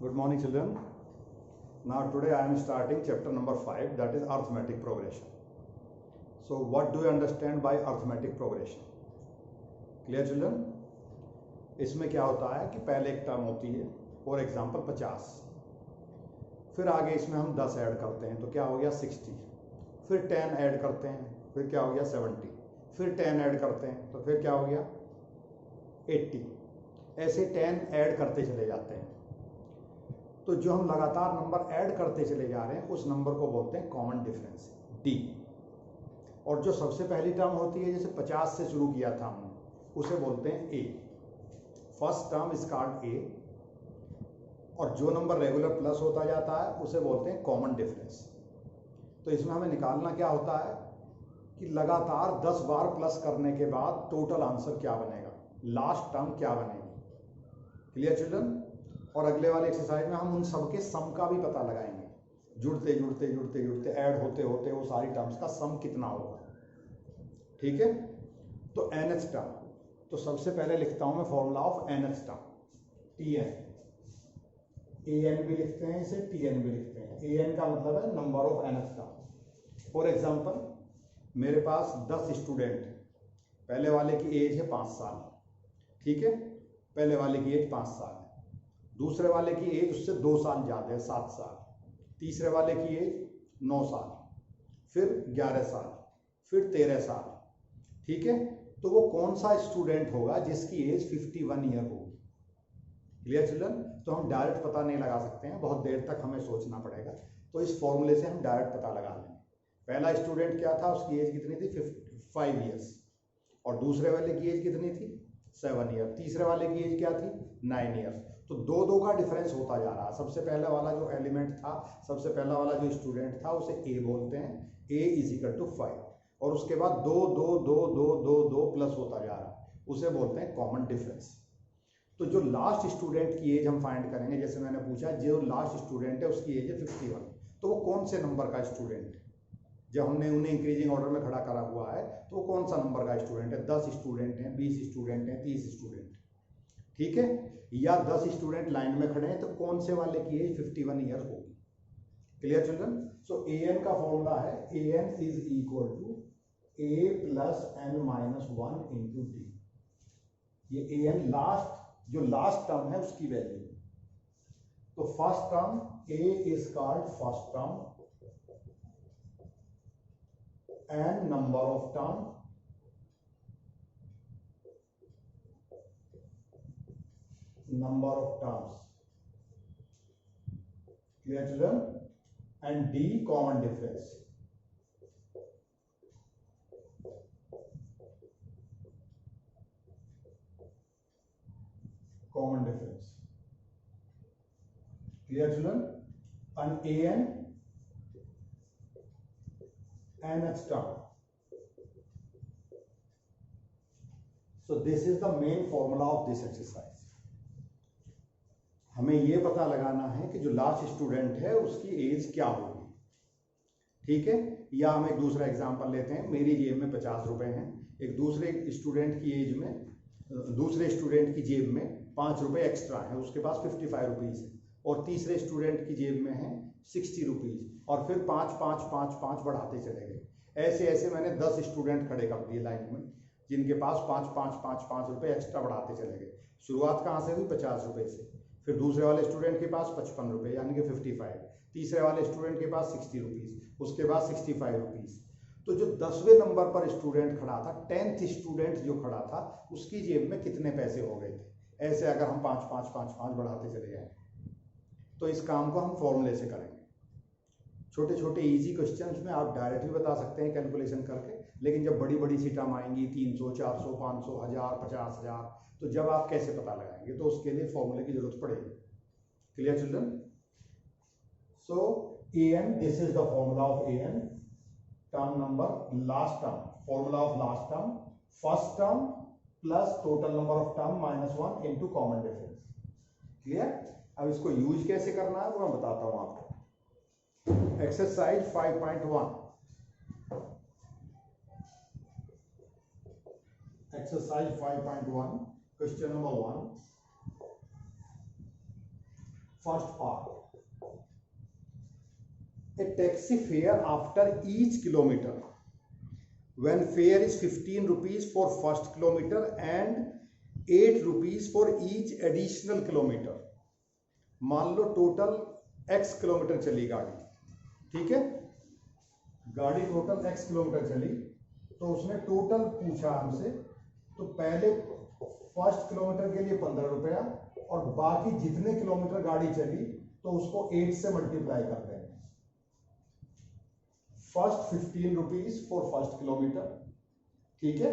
Good morning, children. Now today I am starting chapter number 5, that is arithmetic progression. So what do you understand by arithmetic progression? Clear, children? इसमें क्या होता है कि पहले एक term होती है, फॉर एग्जाम्पल 50, फिर आगे इसमें हम 10 ऐड करते हैं तो क्या हो गया 60, फिर 10 ऐड करते हैं फिर क्या हो गया 70, फिर 10 ऐड करते हैं तो फिर क्या हो गया 80, ऐसे 10 ऐड करते चले जाते हैं। तो जो हम लगातार नंबर ऐड करते चले जा रहे हैं उस नंबर को बोलते हैं कॉमन डिफरेंस, डी। और जो सबसे पहली टर्म होती है, जैसे 50 से शुरू किया था हमने, उसे बोलते हैं A. First term is called A, और जो नंबर रेगुलर प्लस होता जाता है उसे बोलते हैं कॉमन डिफरेंस। तो इसमें हमें निकालना क्या होता है कि लगातार 10 बार प्लस करने के बाद टोटल आंसर क्या बनेगा, लास्ट टर्म क्या बनेगी। Clear children? और अगले वाले एक्सरसाइज में हम उन सब के सम का भी पता लगाएंगे, जुड़ते जुड़ते जुड़ते जुड़ते ऐड होते होते वो सारी टर्म्स का सम कितना होगा। ठीक है, तो nth टर्म, तो सबसे पहले लिखता हूं मैं formula of nth term, tn। an भी लिखते हैं इसे, tn भी लिखते हैं। an का मतलब है number of nth term. For example मेरे पास 10 स्टूडेंट, पहले वाले की एज है 5 साल, ठीक है, पहले वाले की एज 5 साल है, दूसरे वाले की एज उससे 2 साल ज़्यादा है 7 साल, तीसरे वाले की एज 9 साल, फिर 11 साल, फिर 13 साल। ठीक है, तो वो कौन सा स्टूडेंट होगा जिसकी एज 51 ईयर होगी। Clear children? तो हम डायरेक्ट पता नहीं लगा सकते हैं, बहुत देर तक हमें सोचना पड़ेगा। तो इस फॉर्मूले से हम डायरेक्ट पता लगा लेंगे। पहला स्टूडेंट क्या था, उसकी एज कितनी थी 5 ईयर्स, और दूसरे वाले की एज कितनी थी 7 ईयर, तीसरे वाले की एज क्या थी 9 ईयर्स। तो 2-2 का डिफरेंस होता जा रहा है। सबसे पहले वाला जो एलिमेंट था, सबसे पहला वाला जो स्टूडेंट था उसे ए बोलते हैं, ए इज इक्वल टू 5, और उसके बाद 2 2 2 2 2 2 प्लस होता जा रहा है, उसे बोलते हैं कॉमन डिफरेंस। तो जो लास्ट स्टूडेंट की एज हम फाइंड करेंगे, जैसे मैंने पूछा जो लास्ट स्टूडेंट है उसकी एज है 51, तो वो कौन से नंबर का स्टूडेंट है। जब हमने उन्हें इंक्रीजिंग ऑर्डर में खड़ा करा हुआ है तो वो कौन सा नंबर का स्टूडेंट है, 10 स्टूडेंट हैं, 20 स्टूडेंट हैं, 30 स्टूडेंट, ठीक है, या 10 स्टूडेंट लाइन में खड़े हैं, तो कौन से वाले की एज 51 ईयर होगी। Clear children? सो an का फॉर्मूला है an is equal to a plus n minus 1 into D. ये an लास्ट, जो लास्ट टर्म है उसकी वैल्यू। तो first term a is called first term, n number of term, number of terms. Clear children? And d common difference. Common difference. Clear children? And an nth term. So this is the main formula of this exercise. हमें ये पता लगाना है कि जो last student है उसकी as क्या होगी। ठीक है, या हम एक दूसरा एग्जांपल लेते हैं, मेरी जेब में 50 रुपए हैं, एक दूसरे स्टूडेंट की एज में, दूसरे स्टूडेंट की जेब में 5 रुपए एक्स्ट्रा है, उसके पास 55 रुपीज़ है, और तीसरे स्टूडेंट की जेब में है 60 रुपीज़, और फिर 5 5 5 5 बढ़ाते चले गए। ऐसे ऐसे मैंने 10 स्टूडेंट खड़े कर दिए लाइन में, जिनके पास 5 5 5 5 रुपये एक्स्ट्रा बढ़ाते चले गए। शुरुआत कहाँ से हुई, 50 रुपये से, फिर दूसरे वाले स्टूडेंट के पास 55 रुपये यानी कि 55, तीसरे वाले स्टूडेंट के पास 60 रुपीज़, उसके बाद 65 रुपीज़। तो जो 10वें नंबर पर स्टूडेंट खड़ा था, 10th स्टूडेंट जो खड़ा था, उसकी जेब में कितने पैसे हो गए थे। ऐसे अगर हम 5 5 5 5 बढ़ाते चले जाएं तो इस काम को हम फॉर्मूले से करेंगे। छोटे छोटे इजी क्वेश्चंस में आप डायरेक्टली बता सकते हैं कैलकुलेशन करके, लेकिन जब बड़ी बड़ी सी टर्म आएंगी 300 400 500 1000 50,000, तो जब आप कैसे पता लगाएंगे, तो उसके लिए फॉर्मूले की जरूरत पड़ेगी। Clear children? So an, this is the formula of an, term number, last term, formula of last term, first term plus total number of term minus 1 into common difference. Clear? अब इसको यूज कैसे करना है वो मैं बताता हूं आपको। Exercise 5.1, exercise 5.1, question number 1, first part, A taxi fare after each kilometre when fare is 15 rupees for first kilometer and 8 rupees for each additional kilometer। मान लो टोटल x किलोमीटर चली गाड़ी, ठीक है, गाड़ी टोटल x किलोमीटर चली, तो उसने total पूछा हमसे, तो पहले फर्स्ट किलोमीटर के लिए 15 रुपया और बाकी जितने किलोमीटर गाड़ी चली तो उसको 8 से मल्टीप्लाई कर देंगे। First 15 rupees for first kilometre, ठीक है,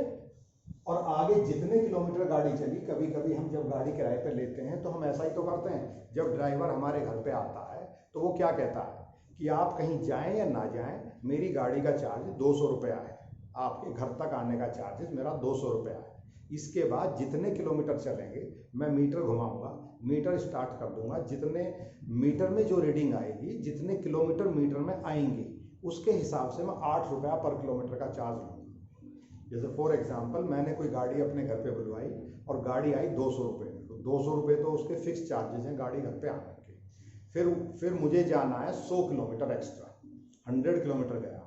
और आगे जितने किलोमीटर गाड़ी चली, कभी कभी हम जब गाड़ी किराए पे लेते हैं तो हम ऐसा ही तो करते हैं, जब ड्राइवर हमारे घर पे आता है तो वो क्या कहता है कि आप कहीं जाएं या ना जाएं, मेरी गाड़ी का चार्ज 200 रुपया है, आपके घर तक आने का चार्जेस मेरा 200 रुपया है, इसके बाद जितने किलोमीटर चलेंगे मैं मीटर घुमाऊंगा, मीटर स्टार्ट कर दूंगा, जितने मीटर में जो रीडिंग आएगी, जितने किलोमीटर मीटर में आएंगे उसके हिसाब से मैं 8 रुपया पर किलोमीटर का चार्ज लूँगा। जैसे फॉर एग्जांपल मैंने कोई गाड़ी अपने घर पे बुलवाई और गाड़ी आई 200 रुपये में, तो 200 रुपये तो उसके फिक्स चार्जेस हैं गाड़ी घर पे आने के। फिर मुझे जाना है 100 किलोमीटर एक्स्ट्रा, 100 किलोमीटर गया,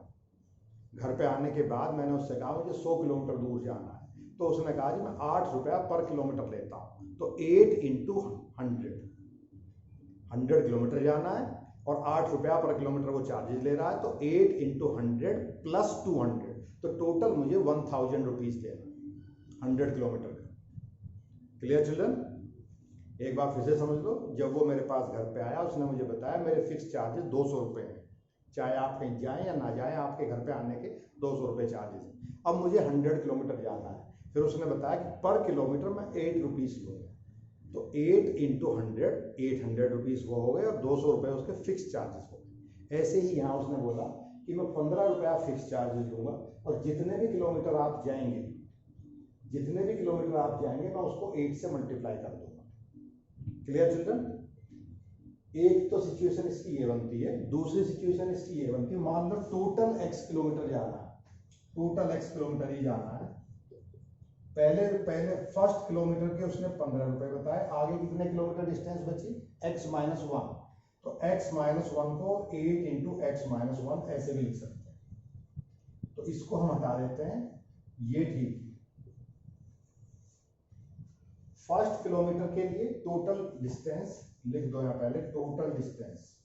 घर पे आने के बाद मैंने उससे कहा मुझे 100 किलोमीटर दूर जाना है, तो उसने कहा जी मैं 8 रुपया पर किलोमीटर लेता हूँ, तो 8 इंटू 100 किलोमीटर जाना है और 8 रुपया पर किलोमीटर वो चार्जेस ले रहा है, तो 8 इंटू 100 प्लस 200, तो टोटल मुझे 1000 रुपीज देना 100 किलोमीटर का। Clear children? एक बार फिर से समझ लो, जब वो मेरे पास घर पे आया उसने मुझे बताया मेरे फिक्स चार्जेस 200 रुपये हैं, चाहे आप कहीं जाएं या ना जाएं आपके घर पे आने के 200 रुपये चार्जेस हैं। अब मुझे 100 किलोमीटर जाना है, फिर उसने बताया कि पर किलोमीटर मैं 8 रुपीज़ लूँगा, तो 8 इंटू 100 800 रुपीज़ वो हो गए और 200 रुपये उसके फिक्स चार्जेस हो गए। ऐसे ही यहाँ उसने बोला कि मैं 15 रुपया फिक्स चार्जेस लूँगा और जितने भी किलोमीटर आप जाएंगे मैं उसको 8 से मल्टीप्लाई कर दूंगा। Clear children? एक तो सिचुएशन इसकी ये बनती है, दूसरी सिचुएशन इसकी ये बनती है, मान लो टोटल x किलोमीटर जाना है, टोटल x किलोमीटर ही जाना है, पहले फर्स्ट किलोमीटर के उसने 15 रुपए बताए, आगे कितने किलोमीटर डिस्टेंस बची x-1, तो x-1 को 8 इंटू x-1 ऐसे भी लिख सकते हैं, तो इसको हम हटा देते हैं, ये ठीक। फर्स्ट किलोमीटर के लिए टोटल डिस्टेंस लिख दो यहाँ पहले, टोटल डिस्टेंस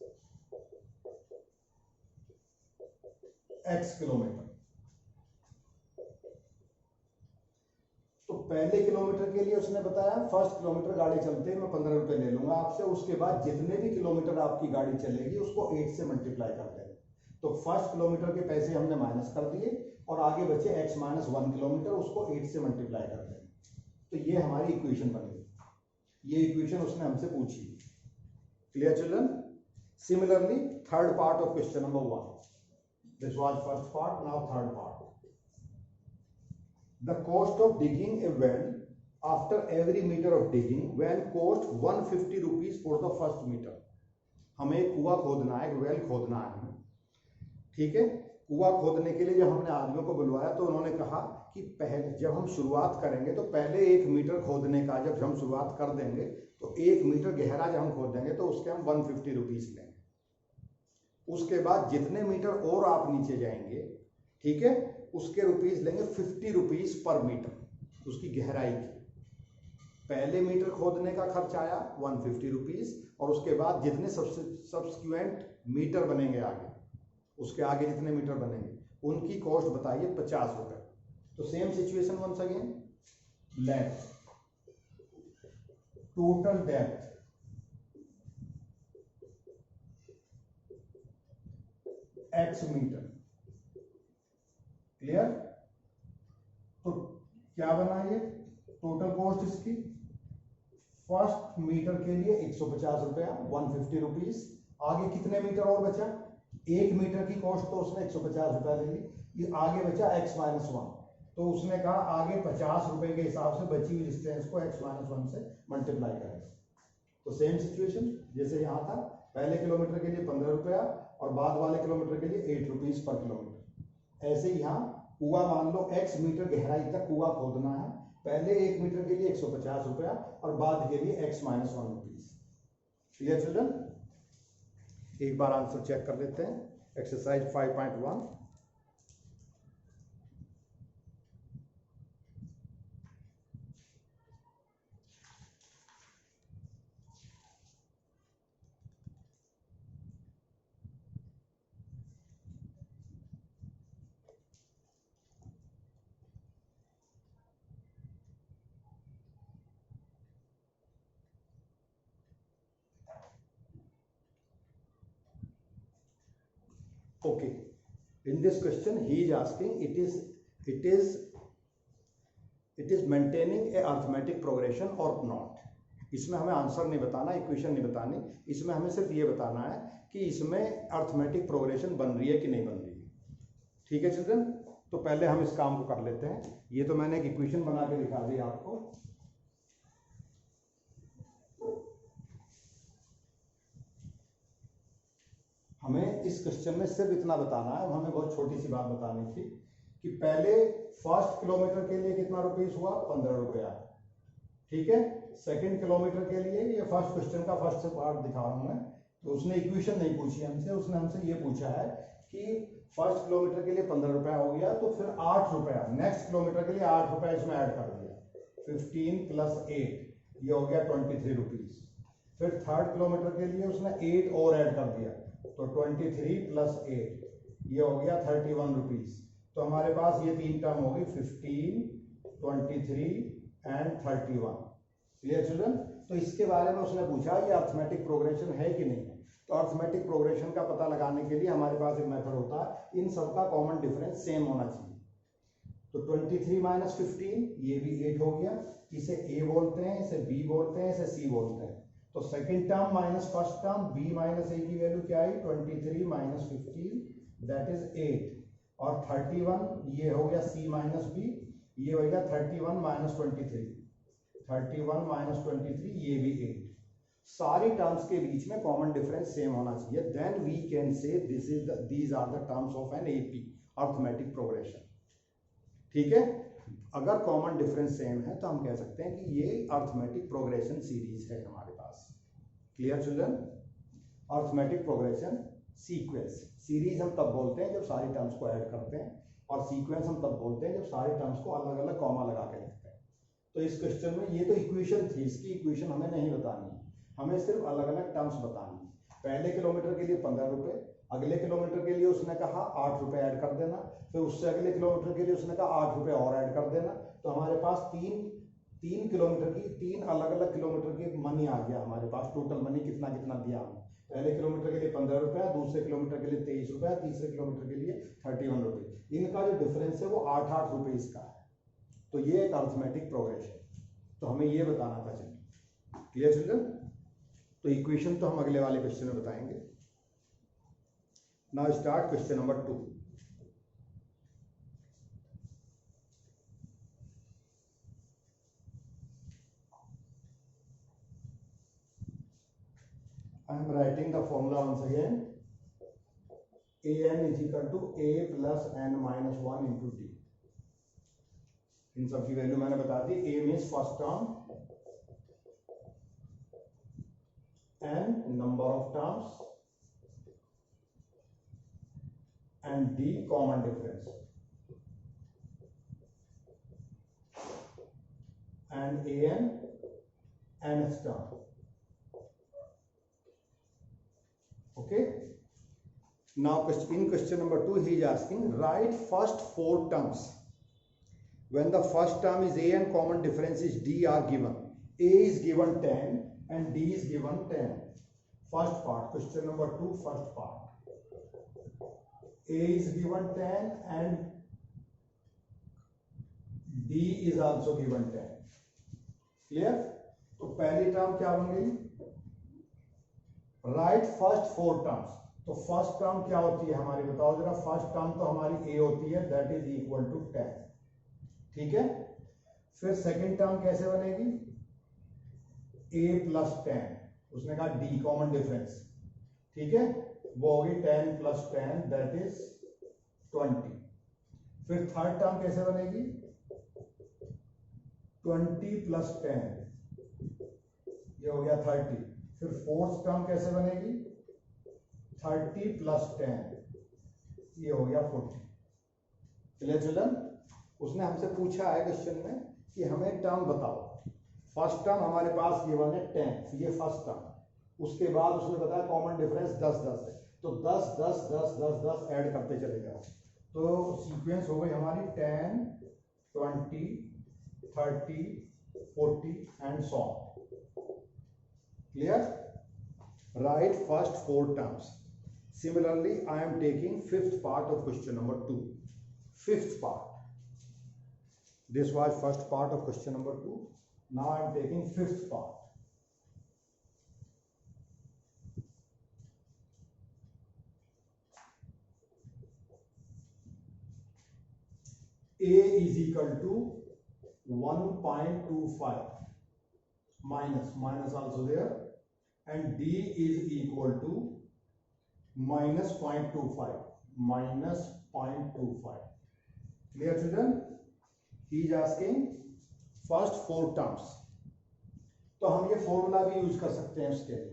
x किलोमीटर, तो पहले किलोमीटर के लिए उसने बताया फर्स्ट किलोमीटर गाड़ी चलते मैं 15 रुपए ले लूंगा आपसे, उसके बाद जितने भी किलोमीटर आपकी गाड़ी चलेगी उसको 8 से मल्टीप्लाई कर देंगे, तो फर्स्ट किलोमीटर के पैसे हमने माइनस कर दिए और आगे बचे x-1 किलोमीटर, उसको 8 से मल्टीप्लाई कर देंगे, तो ये हमारी इक्वेशन बन गई। ये इक्वेशन उसने हमसे पूछी। Clear children? Similarly third part of question number 1, this was first part, now third part. The cost of digging a well after every meter of digging well cost 150 rupees for the first meter। हमें एक कुआं खोदना है, एक well खोदना है हमें, ठीक है। कुआं खोदने के लिए जब हमने आदमियों को बुलवाया तो उन्होंने कहा कि पहले जब हम शुरुआत करेंगे तो पहले 1 मीटर खोदने का जब हम शुरुआत कर देंगे तो 1 मीटर गहरा जब हम खोद देंगे तो उसके हम 150 रुपीज़ लेंगे, उसके बाद जितने मीटर और आप नीचे जाएंगे, ठीक है, उसके रुपीज़ लेंगे 50 रुपीज़ पर मीटर उसकी गहराई की। पहले मीटर खोदने का खर्च आया 150 रुपीज़ और उसके बाद जितने सब्सिक्वेंट मीटर बनेंगे आगे, उसके आगे जितने मीटर बनेंगे उनकी कॉस्ट बताइए 50 रुपये। तो same situation once again, length, total depth, x meter. Clear? तो क्या बना ये टोटल कॉस्ट इसकी, फर्स्ट मीटर के लिए 150 रुपया 150 रुपीज, आगे कितने मीटर और बचा, 1 मीटर की कॉस्ट तो उसने 150 रुपया ले ली, ये आगे बचा x-1, तो उसने कहा आगे 50 रुपए के हिसाब से बची हुई डिस्टेंस को x-1 से मल्टीप्लाई करेंगे। तो सेम सिचुएशन जैसे यहाँ था, पहले किलोमीटर के लिए 15 रुपया और बाद वाले किलोमीटर के लिए 8 रुपीज पर किलोमीटर। ऐसे ही यहाँ कुआं मान लो x मीटर गहराई तक कुआं खोदना है, पहले 1 मीटर के लिए 150 रुपया और बाद के लिए x-1 रुपीज। Clear children? एक बार आंसर चेक कर लेते हैं। Exercise 5.1। Okay, in this question he is asking it is maintaining a arithmetic progression or not। इसमें हमें आंसर नहीं बताना, इक्वेशन नहीं बतानी, इसमें हमें सिर्फ ये बताना है कि इसमें अर्थमेटिक प्रोग्रेशन बन रही है कि नहीं बन रही है। ठीक है चिल्ड्रन? तो पहले हम इस काम को कर लेते हैं। ये तो मैंने एक इक्वेशन बना के दिखा दी आपको। हमें इस क्वेश्चन में सिर्फ इतना बताना है, हमें बहुत छोटी सी बात बतानी थी कि पहले फर्स्ट किलोमीटर के लिए कितना रुपीस हुआ, 15 रुपया। ठीक है, सेकंड किलोमीटर के लिए, ये फर्स्ट क्वेश्चन का फर्स्ट पार्ट दिखा रहा हूं मैं, तो उसने इक्वेशन नहीं पूछी हमसे, उसने हमसे ये पूछा है कि फर्स्ट किलोमीटर के लिए 15 रुपया हो गया, तो फिर 8 रुपया नेक्स्ट किलोमीटर के लिए 8 रुपया इसमें ऐड कर दिया, 15 + 8 ये हो गया 23 रुपीज। फिर थर्ड किलोमीटर के लिए उसने 8 और ऐड कर दिया, तो 23 + 8 ये हो गया 31 रुपीज। तो हमारे पास ये तीन टर्म होगी 15, 23 एंड 31। Clear children? तो इसके बारे में उसने पूछा ये अर्थमेटिक प्रोग्रेशन है कि नहीं है। तो अर्थमेटिक प्रोग्रेशन का पता लगाने के लिए हमारे पास एक मेथड होता है, इन सबका कॉमन डिफरेंस सेम होना चाहिए। तो 23 - 15 ये भी 8 हो गया, इसे A बोलते हैं, इसे B बोलते हैं, इसे C बोलते हैं। तो second term minus first term, B - A की वैल्यू क्या आई, 23 - 15 दैट इज 8, और 31 ये हो गया C - B, ये हो गया 31 - 23, 31 - 23 ये भी 8। सारी टर्म्स के बीच में कॉमन डिफरेंस सेम होना चाहिए, then we can say these are the terms of an AP arithmetic progression. ठीक है, अगर कॉमन डिफरेंस सेम है तो हम कह सकते हैं कि ये अर्थमेटिक प्रोग्रेशन सीरीज है हमारे पास। Clear children? Arithmetic progression sequence. Series हम तब बोलते हैं जब सारी टर्म्स को ऐड करते हैं, और सीक्वेंस हम तब बोलते हैं जब सारे टर्म्स को अलग अलग कॉमा लगा के लिखते हैं। तो इस क्वेश्चन में ये तो इक्वेशन थी, इसकी इक्वेशन हमें नहीं बतानी है, हमें सिर्फ अलग अलग टर्म्स बतानी है। पहले किलोमीटर के लिए 15 रुपए, अगले किलोमीटर के लिए उसने कहा 8 रुपए ऐड कर देना, फिर उससे अगले किलोमीटर के लिए उसने कहा 8 रुपए और ऐड कर देना। तो हमारे पास तीन किलोमीटर की, 3 अलग अलग किलोमीटर की मनी आ गया हमारे पास, टोटल मनी कितना कितना दिया हमने। पहले किलोमीटर के लिए 15 रुपया, दूसरे किलोमीटर के लिए 23 रुपया, तीसरे किलोमीटर के लिए 31 रुपये। इनका जो डिफरेंस है वो 8-8 रुपये इसका है। तो ये एक अर्थमेटिक प्रोग्रेशन, तो हमें ये बताना था चिल्ड्रन। Clear children? तो इक्वेशन तो हम अगले वाले क्वेश्चन में बताएंगे। Now start question number 2। I am writing the formula once again. an is equal to a plus n minus 1 into d। इन सब की वैल्यू मैंने बता दी। a means first term, n number of terms, and d common difference, and an nth term। Okay, now in question number 2 he is asking write first 4 terms when the first term is a and common difference is d are given. A is given 10 and d is given 10. First part, question number 2, first part, a is given 10 and d is also given 10. Clear? तो पहली term क्या बन गई, right first 4 terms. तो first term क्या होती है हमारी, बताओ जरा। फर्स्ट टर्म तो हमारी a होती है, दैट इज इक्वल टू 10। ठीक है, फिर सेकंड टर्म कैसे बनेगी, a प्लस 10, उसने कहा d कॉमन डिफरेंस। ठीक है, वो होगी 10 + 10 दैट इज 20। फिर थर्ड टर्म कैसे बनेगी, 20 + 10 ये हो गया 30। फिर फोर्थ टर्म कैसे बनेगी, 30 प्लस 10, ये हो गया 40। Clear children? उसने हमसे पूछा है क्वेश्चन में कि हमें टर्म बताओ। फर्स्ट टर्म हमारे पास ये वाले 10, ये फर्स्ट टर्म, उसके बाद उसने बताया कॉमन डिफरेंस 10-10 है, तो 10-10-10-10-10 ऐड करते चले जाओ, तो सीक्वेंस हो गई हमारी 10, 20, 30, 40 and so on. Clear? Right first 4 terms. Similarly, I am taking fifth part of question number 2. Fifth part. This was first part of question number 2. Now I am taking fifth part. A is equal to 1.25 minus also there, and D is equal to minus 0.25 minus 0.25. Clear children? He is asking first 4 terms. तो हम ये formula भी use कर सकते हैं उसके लिए,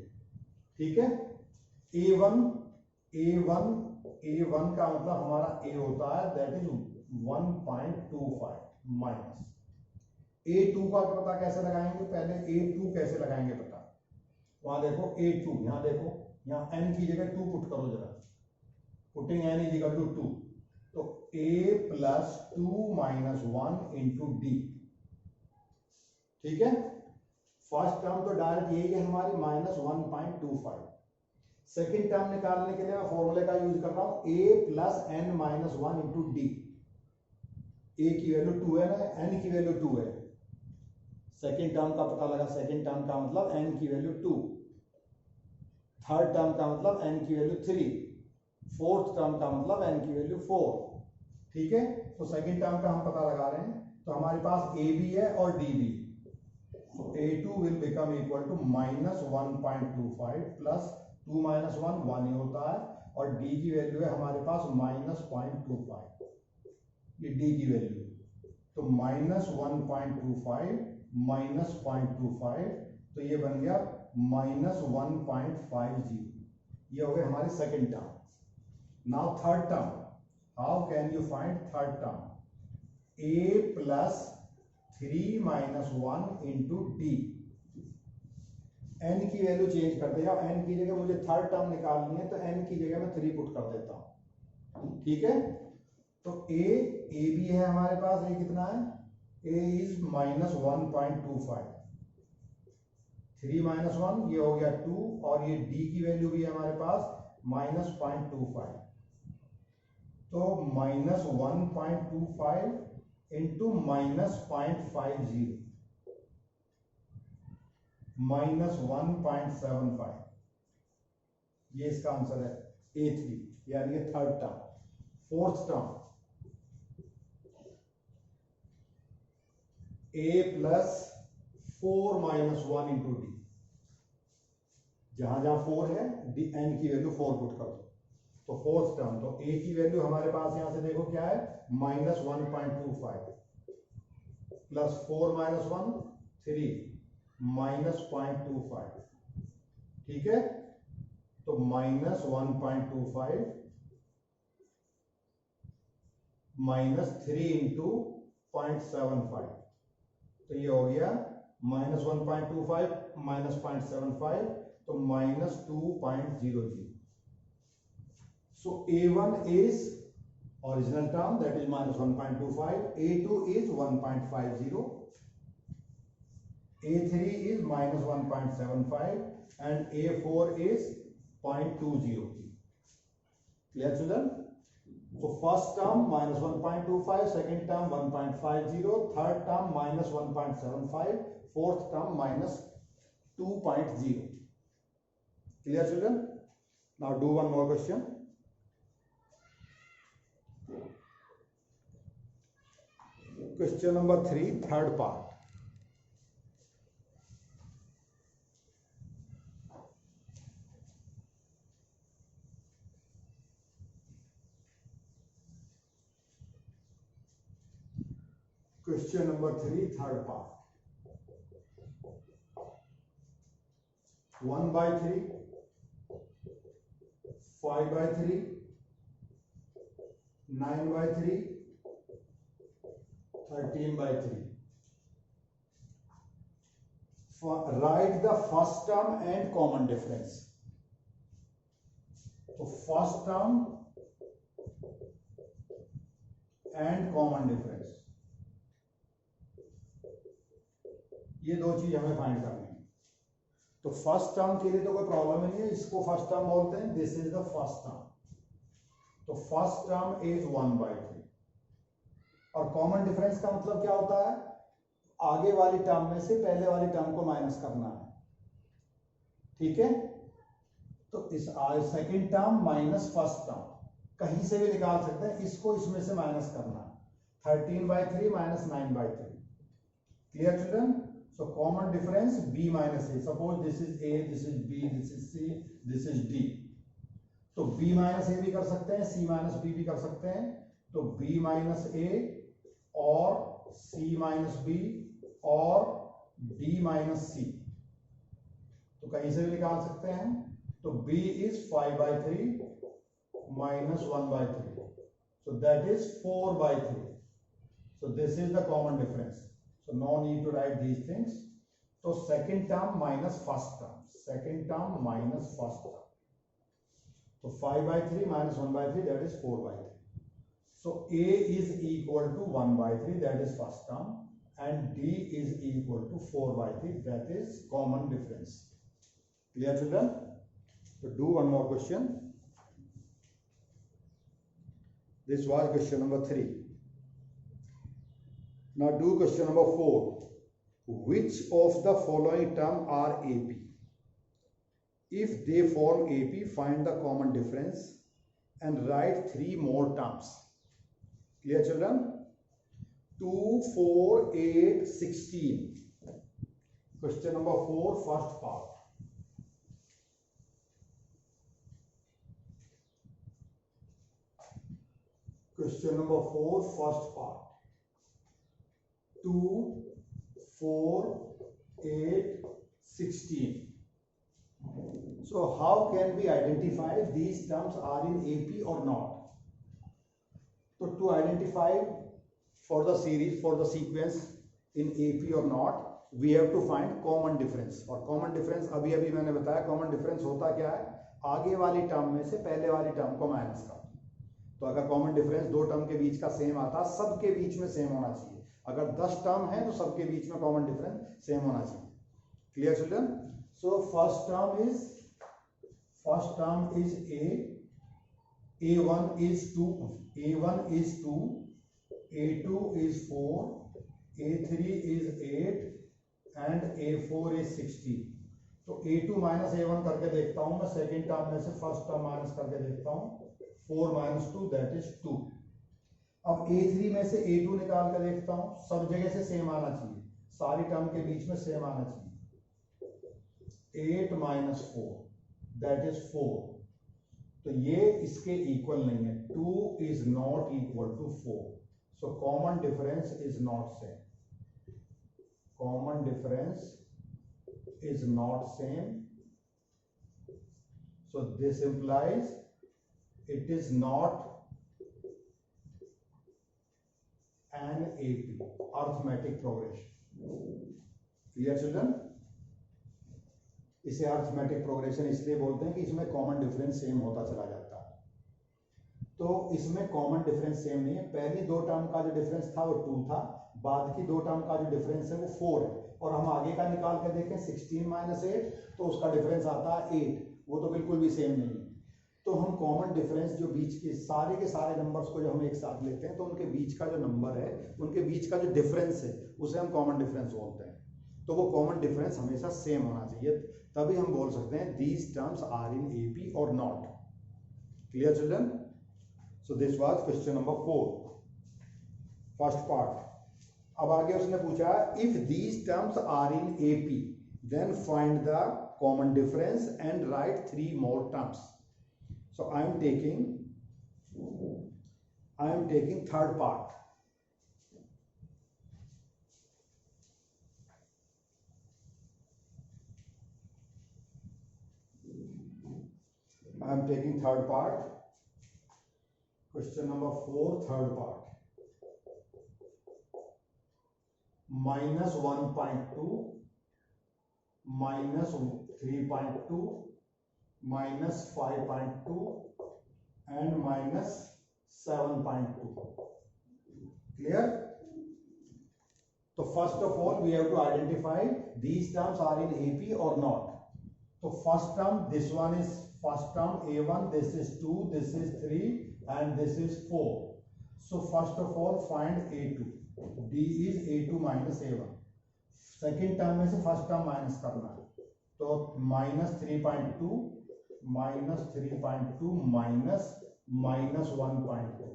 ठीक है। A1 का मतलब हमारा A होता है दैट इज 1.25 माइनस A2 का पता कैसे लगाएंगे, पहले A2 कैसे लगाएंगे पता, वहां देखो A2, यहां देखो, यहाँ n की जगह 2 पुट करो जरा, putting n is equal to 2, तो A plus 2 minus 1 into D, ठीक है। फर्स्ट टर्म तो डायरेक्ट यही है हमारी माइनस 1.25। सेकेंड टर्म निकालने के लिए मैं फॉर्मूले का यूज कर रहा हूं A plus n minus 1 into D. A की वैल्यू 2 है ना, n की वैल्यू 2 है, सेकेंड टर्म का पता लगा, सेकेंड टर्म का मतलब n की वैल्यू 2, थर्ड टर्म का मतलब n की वैल्यू 3, फोर्थ टर्म का मतलब n की वैल्यू 4, ठीक है। तो सेकेंड टर्म का हम पता लगा रहे हैं, तो हमारे पास A भी है और D भी, so A2 will become equal to minus 1.25 plus 2 minus 1 1 ही होता है, और D की वैल्यू है हमारे पास minus 0.25, ये D की वैल्यू, तो minus 1.25 minus 0.25, तो ये बन गया minus 1.50, ये हो गए हमारे second term. Now third term, how can you find third term, A plus 3 minus 1 into D, n की वैल्यू चेंज कर देगा, n की जगह मुझे थर्ड टर्म निकालनी है तो n की जगह मैं 3 पुट कर देता हूं, ठीक है। तो a भी है हमारे पास, a कितना है, a इज माइनस 1.25, 3 माइनस 1 ये हो गया 2, और ये d की वैल्यू भी है हमारे पास माइनस 0.25, तो माइनस 1.25 इंटू माइनस 0.50 माइनस 1.75, ये इसका आंसर है A3, यानी ये third term. Fourth term A plus 4 minus 1 into D, जहां जहां 4 है डी n की वैल्यू 4 पुट कर दो, तो फोर्थ टर्म, तो A की वैल्यू हमारे पास यहां से देखो क्या है, माइनस 1.25 प्लस 4 माइनस 1 3 माइनस 0.25, ठीक है। तो माइनस 1.25 माइनस 3 इंटू 0.75, तो ये हो गया माइनस 1.25 माइनस 0.75, तो minus 2.00। So A1 is original term, that is minus 1.25, A2 is 1.50, A3 is minus 1.75, and A4 is 0.20. Clear children? So first term minus 1.25, second term 1.50, third term minus 1.75, fourth term minus 2.0. Clear children? Now do one more question. Question number 3, third part. Question number 3, third part. 1/3, 5/3, 9/3, 13/3. Write the first term and common difference. तो first term and common difference, ये दो चीज हमें find करनी है। तो first term के लिए तो कोई प्रॉब्लम ही नहीं है, इसको फर्स्ट टर्म बोलते हैं, this is the first term. तो फर्स्ट टर्म इज 1/3। और कॉमन डिफरेंस का मतलब क्या होता है, आगे वाली टर्म में से पहले वाली टर्म को माइनस करना है, ठीक है। तो इस second term minus first term कहीं से भी निकाल सकते हैं, इसको इसमें से माइनस करना है। 13/3 minus 9/3। Clear children? So common difference b minus a। Suppose this is a, this is b, this is c, this is d। तो b माइनस a भी कर सकते हैं, c माइनस b भी कर सकते हैं। तो b माइनस a और c माइनस b और d माइनस c, तो कहीं से भी निकाल सकते हैं। तो b is 5/3 minus 1/3, so that is 4/3. So this is the common difference, so no need to write these things. So second term minus first term, second term minus first term, so 5/3 minus 1/3, that is 4/3. So a is equal to 1/3, that is first term, and d is equal to 4/3, that is common difference. Clear children? So do one more question. This was question number 3. Now do question number 4. Which of the following term are AP? If they form AP, find the common difference and write 3 more terms. Clear children? 2, 4, 8, 16. Question number 4, first part. Question number 4, first part. 2, 4, 8, 16. So how can we identify if these terms are in AP or not? So to identify for the series, for the sequence in AP or not, we have to find common difference. और common difference अभी अभी मैंने बताया, common difference होता क्या है, आगे वाली टर्म में से पहले वाली टर्म को माइनस कर। तो अगर कॉमन डिफरेंस दो टर्म के बीच का सेम आता, सबके बीच में सेम होना चाहिए। अगर 10 टर्म है तो सबके बीच में कॉमन डिफरेंस सेम होना चाहिए। Clear children? So first term is a1 is 2, a1 is 2, a2 is 4, a3 is 8 and a4 is 16. तो a2 माइनस a1 करके देखता हूं मैं, सेकेंड टर्म में से फर्स्ट टर्म माइनस करके देखता हूं, 4 minus 2, that is 2. अब a3 में से a2 निकाल कर देखता हूं, सब जगह से सेम आना चाहिए, सारी टर्म के बीच में सेम आना चाहिए। 8 minus 4, that is 4. तो ये इसके इक्वल नहीं है, 2 is not equal to 4. So common difference is not same. Common difference is not same. So this implies it is not an AP, arithmetic progression. Clear children? इसे arithmetic progression इसलिए बोलते हैं कि इसमें कॉमन डिफरेंस सेम होता चला जाता है। तो इसमें कॉमन डिफरेंस सेम नहीं है, पहली दो टर्म का जो डिफरेंस था वो 2 था, बाद की दो टर्म का जो डिफरेंस है वो 4 है, और हम आगे का निकाल कर देखें 16 माइनस 8 तो उसका डिफरेंस आता है 8, वो तो बिल्कुल भी सेम नहीं है। तो हम कॉमन डिफरेंस जो बीच के सारे नंबर्स को जो हम एक साथ लेते हैं तो उनके बीच का जो नंबर है, उनके बीच का जो डिफरेंस है उसे हम कॉमन डिफरेंस बोलते हैं। तो वो कॉमन डिफरेंस हमेशा सेम होना चाहिए, तभी हम बोल सकते हैं these terms are in AP और not. Clear children? So this was question number 4, first part. अब आगे उसने पूछा if these terms are in AP then find the common difference and write 3 more terms. So I am taking third part. I am taking third part. Question number 4, third part. Minus 1.2, minus 3.2, minus 5.2, and minus 7.2. Clear? So first of all, we have to identify these terms are in AP or not. So first term, this one is first term A1, this is 2, this is 3, and this is 4. So first of all, find A2. D is A2 minus A1. Second term में से first term minus करना है. तो minus 3.2, minus 3.2, minus 1.2.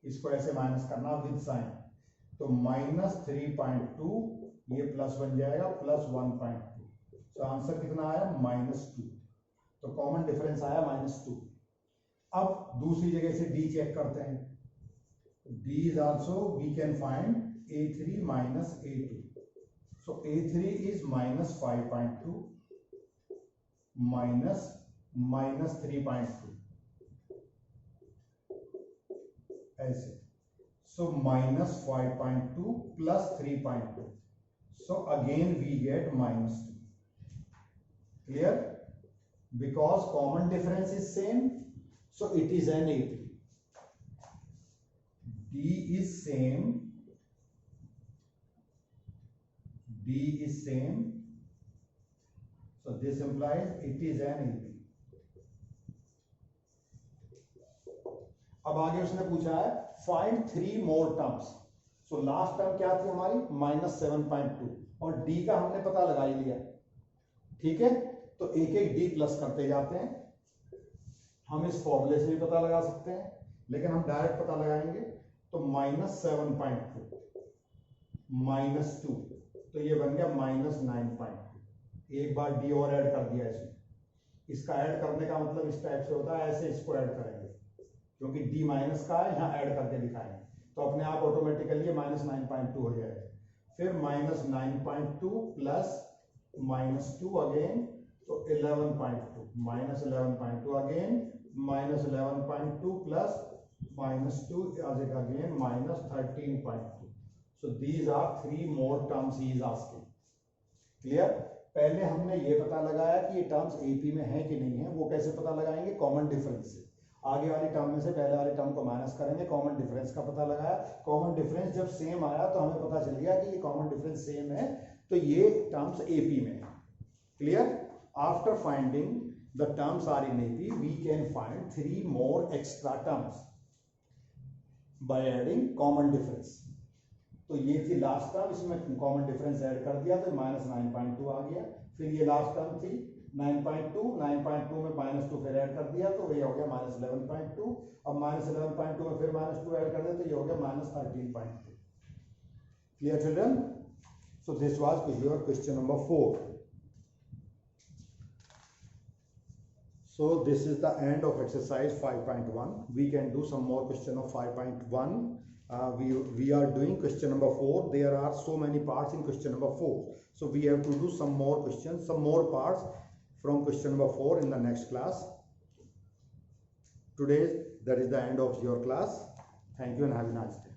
इसको ऐसे minus करना with sign. तो minus 3.2 ये प्लस बन जाएगा प्लस 1.2. तो आंसर कितना आया? -2. तो कॉमन डिफरेंस आया -2. अब दूसरी जगह से डी चेक करते हैं. D is also we can find A3 minus A2. So A3 is minus 5.2 minus 3.2. ऐसे. So minus 5.2 plus 3.2. So again we get -2. Clear? Because common difference is same, so it is an AP. D is same. D is same. So this implies it is an AP. अब आगे उसने पूछा है find 3 more terms. So last term क्या थी हमारी? -7.2 और D का हमने पता लगा ही लिया. ठीक है, तो एक एक D प्लस करते जाते हैं. हम इस फॉर्मूले से भी पता लगा सकते हैं, लेकिन हम डायरेक्ट पता लगाएंगे. तो -7.2 -2, तो ये बन गया -9.2. एक बार D और ऐड कर दिया इसमें. इसका ऐड करने का मतलब इस टाइप से होता है, ऐसे इसको ऐड करेंगे क्योंकि D माइनस का है, यहाँ ऐड करके दिखाएंगे तो अपने आप ऑटोमेटिकली -9.2 हो जाएगा. फिर -9.2 प्लस -2 अगेन, तो 11.2 -11.2 again, -11.2 plus -2 again -13.2. So these are 3 more terms he is asking. Clear? पहले हमने ये पता लगाया कि ये टर्म्स AP में है कि नहीं है. वो कैसे पता लगाएंगे? कॉमन डिफरेंस से. आगे वाली टर्म में से पहले वाली टर्म को माइनस करेंगे, कॉमन डिफरेंस का पता लगाया. कॉमन डिफरेंस जब सेम आया तो हमें पता चल गया कि ये कॉमन डिफरेंस सेम है, तो ये टर्म्स AP में है. Clear? After finding the terms are in AP, we can find 3 more extra terms by adding common difference. तो ये थी लास्ट टर्म, इसमें कॉमन डिफरेंस ऐड कर दिया तो -9.2 आ गया. फिर ये लास्ट टर्म थी 9.2 में -2 फिर ऐड कर दिया तो ये हो गया -11.2. अब -11.2 में फिर -2 ऐड कर दिया तो ये हो गया -13.2. Clear children? So this was your question number 4. So this is the end of exercise 5.1. We can do some more question of 5.1. We are doing question number 4. There are so many parts in question number 4. So we have to do some more questions, some more parts from question number 4 in the next class. Today, that is the end of your class. Thank you and have a nice day.